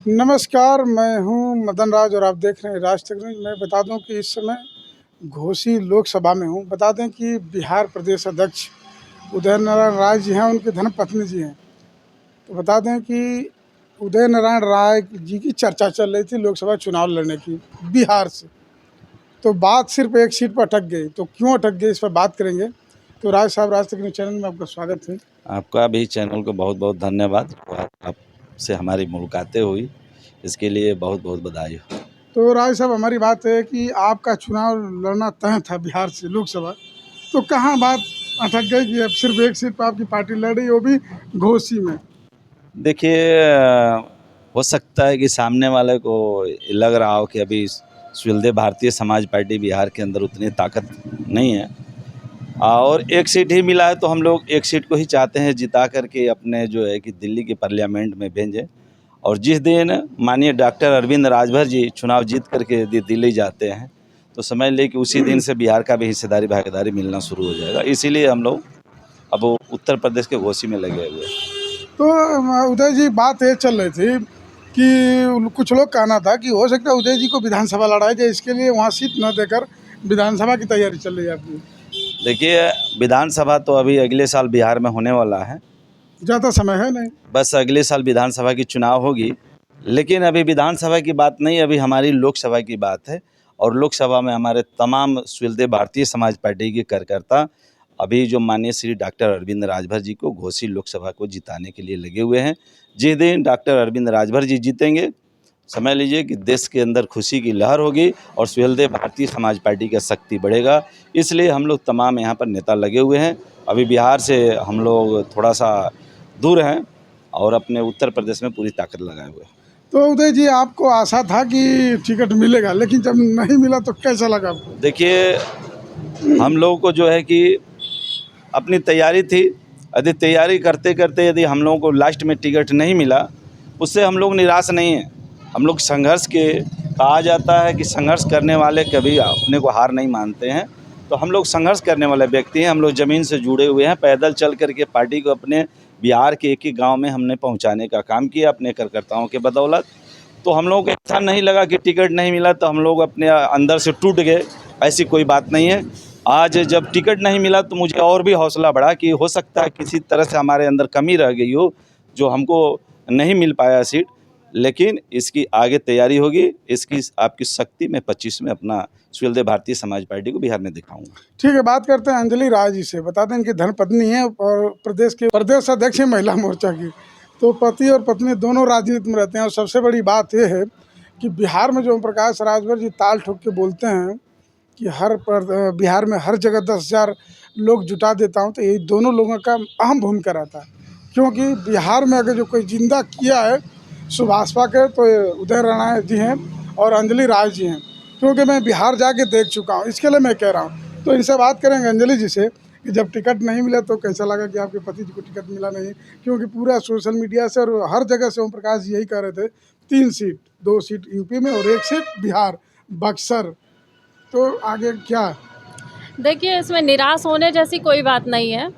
नमस्कार, मैं हूँ मदन राज और आप देख रहे हैं राज तक न्यूज़। मैं बता दूं कि इस समय घोसी लोकसभा में हूँ। बता दें कि बिहार प्रदेश अध्यक्ष उदय नारायण राय जी हैं, उनकी धर्मपत्नी जी हैं। तो बता दें कि उदय नारायण राय जी की चर्चा चल रही थी लोकसभा चुनाव लड़ने की बिहार से। तो बात सिर्फ एक सीट पर अटक गई, तो क्यों अटक गई इस पर बात करेंगे। तो राज साहब, राज तक न्यूज़ चैनल में आपका स्वागत है। आपका भी चैनल को बहुत बहुत धन्यवाद। आपसे हमारी मुलाकातें हुई, इसके लिए बहुत बहुत बधाई हो। तो राज साहब, हमारी बात है कि आपका चुनाव लड़ना तय था बिहार से लोकसभा, तो कहाँ बात अटक गई कि अब सिर्फ एक सीट पर आपकी पार्टी लड़ रही है, वो भी घोसी में। देखिए, हो सकता है कि सामने वाले को लग रहा हो कि अभी सुहेलदेव भारतीय समाज पार्टी बिहार के अंदर उतनी ताकत नहीं है और एक सीट ही मिला है, तो हम लोग एक सीट को ही चाहते हैं जिता करके अपने जो है कि दिल्ली के पार्लियामेंट में भेजें। और जिस दिन माननीय डॉक्टर अरविंद राजभर जी चुनाव जीत करके यदि दिल्ली जाते हैं तो समझ लें कि उसी दिन से बिहार का भी हिस्सेदारी भागीदारी मिलना शुरू हो जाएगा। इसीलिए हम लोग अब उत्तर प्रदेश के घोसी में लगे हुए हैं। तो उदय जी, बात ये चल रही थी कि कुछ लोग कहना था कि हो सकता है उदय जी को विधानसभा लड़ाई जाए, इसके लिए वहाँ सीट न देकर विधानसभा की तैयारी चल रही है आपकी। देखिए, विधानसभा तो अभी अगले साल बिहार में होने वाला है, ज़्यादा समय है नहीं। बस अगले साल विधानसभा की चुनाव होगी। लेकिन अभी विधानसभा की बात नहीं, अभी हमारी लोकसभा की बात है। और लोकसभा में हमारे तमाम सुहेलदेव भारतीय समाज पार्टी के कार्यकर्ता अभी जो माननीय श्री डॉक्टर अरविंद राजभर जी को घोसी लोकसभा को जिताने के लिए लगे हुए हैं। जिस दिन डॉक्टर अरविंद राजभर जी जीतेंगे, समझ लीजिए कि देश के अंदर खुशी की लहर होगी और सुहेलदेव भारतीय समाज पार्टी का शक्ति बढ़ेगा। इसलिए हम लोग तमाम यहाँ पर नेता लगे हुए हैं। अभी बिहार से हम लोग थोड़ा सा दूर हैं और अपने उत्तर प्रदेश में पूरी ताकत लगाए हुए हैं। तो उदय जी, आपको आशा था कि टिकट मिलेगा, लेकिन जब नहीं मिला तो कैसा लगा आपको? देखिए, हम लोगों को जो है कि अपनी तैयारी थी, यदि तैयारी करते करते यदि हम लोगों को लास्ट में टिकट नहीं मिला, उससे हम लोग निराश नहीं हैं। हम लोग संघर्ष के, कहा जाता है कि संघर्ष करने वाले कभी अपने को हार नहीं मानते हैं। तो हम लोग संघर्ष करने वाले व्यक्ति हैं। हम लोग ज़मीन से जुड़े हुए हैं, पैदल चल करके पार्टी को अपने बिहार के एक एक गांव में हमने पहुंचाने का काम किया अपने कार्यकर्ताओं के बदौलत। तो हम लोगों को ऐसा नहीं लगा कि टिकट नहीं मिला तो हम लोग अपने अंदर से टूट गए, ऐसी कोई बात नहीं है। आज जब टिकट नहीं मिला तो मुझे और भी हौसला बढ़ा कि हो सकता है किसी तरह से हमारे अंदर कमी रह गई हो जो हमको नहीं मिल पाया सीट। लेकिन इसकी आगे तैयारी होगी, इसकी आपकी शक्ति में 25 में अपना सुहेलदेव भारतीय समाज पार्टी को बिहार में दिखाऊंगा। ठीक है, बात करते हैं अंजलि राय जी से। बता दें इनकी धर्मपत्नी है और प्रदेश के प्रदेश अध्यक्ष हैं महिला मोर्चा की। तो पति और पत्नी दोनों राजनीति में रहते हैं। और सबसे बड़ी बात यह है कि बिहार में जो ओम प्रकाश राजभर जी ताल ठोक के बोलते हैं कि बिहार में हर जगह 10,000 लोग जुटा देता हूँ, तो ये दोनों लोगों का अहम भूमिका रहता है। क्योंकि बिहार में अगर जो कोई जिंदा किया है सुभाषपा के, तो उदय नारायण जी हैं और अंजलि राय जी हैं। क्योंकि मैं बिहार जाके देख चुका हूँ, इसके लिए मैं कह रहा हूँ। तो इनसे बात करेंगे अंजलि जी से कि जब टिकट नहीं मिला तो कैसा लगा कि आपके पति जी को टिकट मिला नहीं। क्योंकि पूरा सोशल मीडिया से और हर जगह से ओम प्रकाश जी यही कह रहे थे, 3 सीट, 2 सीट यूपी में और 1 सीट बिहार बक्सर। तो आगे क्या? देखिए, इसमें निराश होने जैसी कोई बात नहीं है।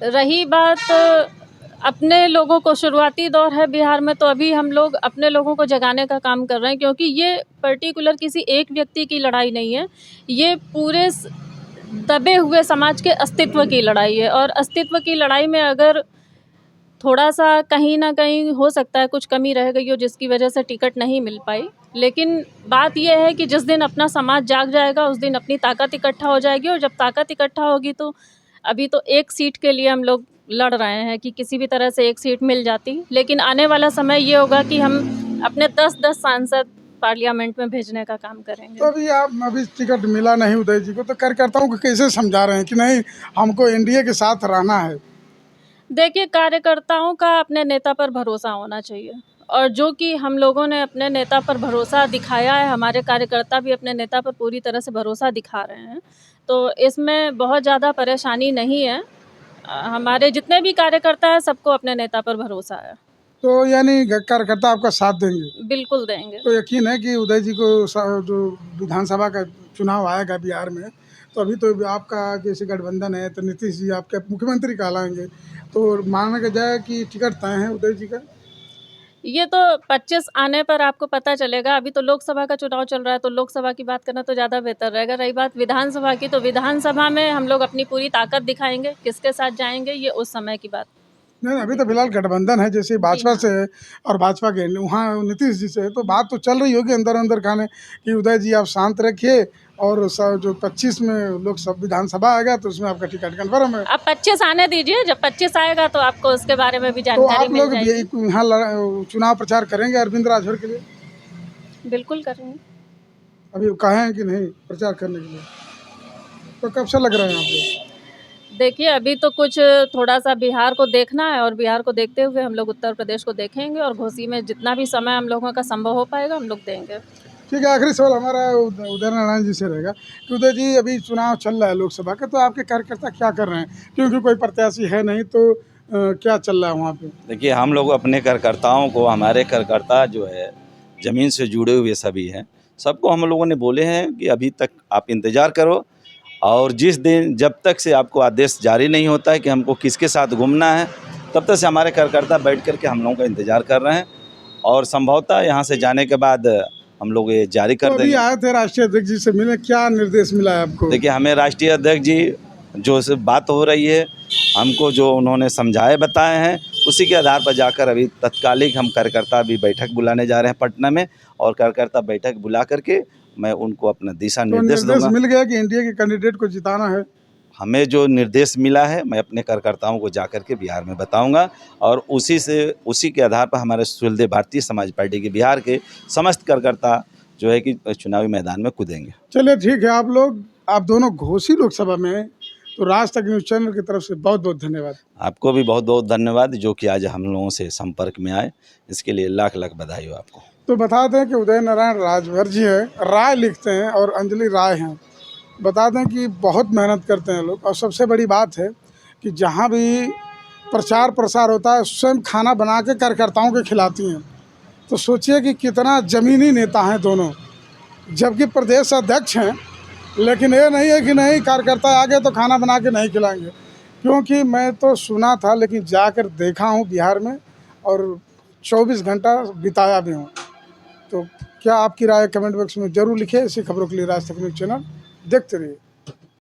रही बात अपने लोगों को, शुरुआती दौर है बिहार में, तो अभी हम लोग अपने लोगों को जगाने का काम कर रहे हैं। क्योंकि ये पर्टिकुलर किसी एक व्यक्ति की लड़ाई नहीं है, ये पूरे दबे हुए समाज के अस्तित्व की लड़ाई है। और अस्तित्व की लड़ाई में अगर थोड़ा सा कहीं ना कहीं हो सकता है कुछ कमी रह गई हो जिसकी वजह से टिकट नहीं मिल पाई, लेकिन बात यह है कि जिस दिन अपना समाज जाग जाएगा उस दिन अपनी ताकत इकट्ठा हो जाएगी। और जब ताकत इकट्ठा होगी तो अभी तो एक सीट के लिए हम लोग लड़ रहे हैं कि किसी भी तरह से एक सीट मिल जाती, लेकिन आने वाला समय ये होगा कि हम अपने 10-10 सांसद पार्लियामेंट में भेजने का काम करेंगे। तो अभी टिकट मिला नहीं उदय जी को, तो कार्यकर्ताओं को कैसे समझा रहे हैं कि नहीं, हमको एनडीए के साथ रहना है? देखिए, कार्यकर्ताओं का अपने नेता पर भरोसा होना चाहिए और जो कि हम लोगों ने अपने नेता पर भरोसा दिखाया है, हमारे कार्यकर्ता भी अपने नेता पर पूरी तरह से भरोसा दिखा रहे हैं। तो इसमें बहुत ज़्यादा परेशानी नहीं है। हमारे जितने भी कार्यकर्ता हैं सबको अपने नेता पर भरोसा है। तो यानी कार्यकर्ता आपका साथ देंगे? बिल्कुल देंगे। तो यकीन है कि उदय जी को जो विधानसभा का चुनाव आएगा बिहार में, तो अभी तो आपका जैसे गठबंधन है, तो नीतीश जी आपके मुख्यमंत्री कहलाएंगे। तो माना जाए कि टिकट तय है उदय जी का? ये तो 25 आने पर आपको पता चलेगा। अभी तो लोकसभा का चुनाव चल रहा है, तो लोकसभा की बात करना तो ज़्यादा बेहतर रहेगा। रही बात विधानसभा की, तो विधानसभा में हम लोग अपनी पूरी ताकत दिखाएंगे। किसके साथ जाएंगे ये उस समय की बात। नहीं अभी तो फिलहाल गठबंधन है, जैसे भाजपा से है और भाजपा के वहाँ नीतीश जी से है, तो बात तो चल रही होगी अंदर अंदर खाने कि उदय जी आप शांत रखिए और जो 25 में लोकसभा विधानसभा आएगा तो उसमें आपका टिकट कन्फर्म है। अब 25 आने दीजिए, जब 25 आएगा तो आपको उसके बारे में भी तो जानकारी आप मिल लोग जाएगी। यहाँ चुनाव प्रचार करेंगे अरविंद राजभर के लिए? बिल्कुल करेंगे। अभी कहे हैं कि नहीं प्रचार करने के लिए? तो कब से लग रहे हैं आप लोग? देखिए, अभी तो कुछ थोड़ा सा बिहार को देखना है, और बिहार को देखते हुए हम लोग उत्तर प्रदेश को देखेंगे, और घोसी में जितना भी समय हम लोगों का संभव हो पाएगा हम लोग देंगे। ठीक है, आखिरी सवाल हमारा उदय नारायण जी से रहेगा कि उदय जी अभी चुनाव चल रहा है लोकसभा का, तो आपके कार्यकर्ता क्या कर रहे हैं, क्योंकि कोई प्रत्याशी है नहीं, तो क्या चल रहा है वहाँ पे? देखिए, हम लोग अपने कार्यकर्ताओं को, हमारे कार्यकर्ता जो है ज़मीन से जुड़े हुए सभी हैं, सबको हम लोगों ने बोले हैं कि अभी तक आप इंतज़ार करो, और जिस दिन जब तक से आपको आदेश जारी नहीं होता है कि हमको किसके साथ घूमना है, तब तक से हमारे कार्यकर्ता बैठ कर के हम लोगों का इंतज़ार कर रहे हैं, और संभवतः यहाँ से जाने के बाद हम लोग ये जारी तो कर अभी देंगे। आए थे राष्ट्रीय अध्यक्ष जी से मिले, क्या निर्देश मिला है आपको? देखिए, हमें राष्ट्रीय अध्यक्ष जी जो से बात हो रही है, हमको जो उन्होंने समझाए बताए हैं, उसी के आधार पर जाकर अभी तत्कालिक हम कार्यकर्ता अभी बैठक बुलाने जा रहे हैं पटना में, और कार्यकर्ता बैठक बुला करके मैं उनको अपना दिशा तो निर्देश निर्देश दूंगा। मिल गया कि एनडीए के कैंडिडेट को जिताना है? हमें जो निर्देश मिला है मैं अपने कार्यकर्ताओं को जा करके बिहार में बताऊंगा, और उसी के आधार पर हमारे सुलदे भारतीय समाज पार्टी के बिहार के समस्त कार्यकर्ता जो है कि चुनावी मैदान में कूदेंगे। चलिए ठीक है, आप दोनों घोसी लोकसभा में, तो राज तक न्यूज़ चैनल की तरफ से बहुत बहुत धन्यवाद। आपको भी बहुत बहुत धन्यवाद, जो कि आज हम लोगों से संपर्क में आए, इसके लिए लाख लाख बधाई हो आपको। तो बता दें कि उदय नारायण राजभर जी है, राय लिखते हैं और अंजलि राय हैं। बता दें कि बहुत मेहनत करते हैं लोग, और सबसे बड़ी बात है कि जहाँ भी प्रचार प्रसार होता है स्वयं खाना बना के कार्यकर्ताओं को खिलाती हैं। तो सोचिए कि कितना ज़मीनी नेता हैं दोनों, जबकि प्रदेश अध्यक्ष हैं, लेकिन ये नहीं है कि नहीं कार्यकर्ता आ गए तो खाना बना के नहीं खिलाएंगे। क्योंकि मैं तो सुना था, लेकिन जाकर देखा हूँ बिहार में, और 24 घंटा बिताया भी हूँ। तो क्या आपकी राय कमेंट बॉक्स में ज़रूर लिखिए। ऐसी खबरों के लिए राज तक न्यूज़ चैनल देखते रहिए।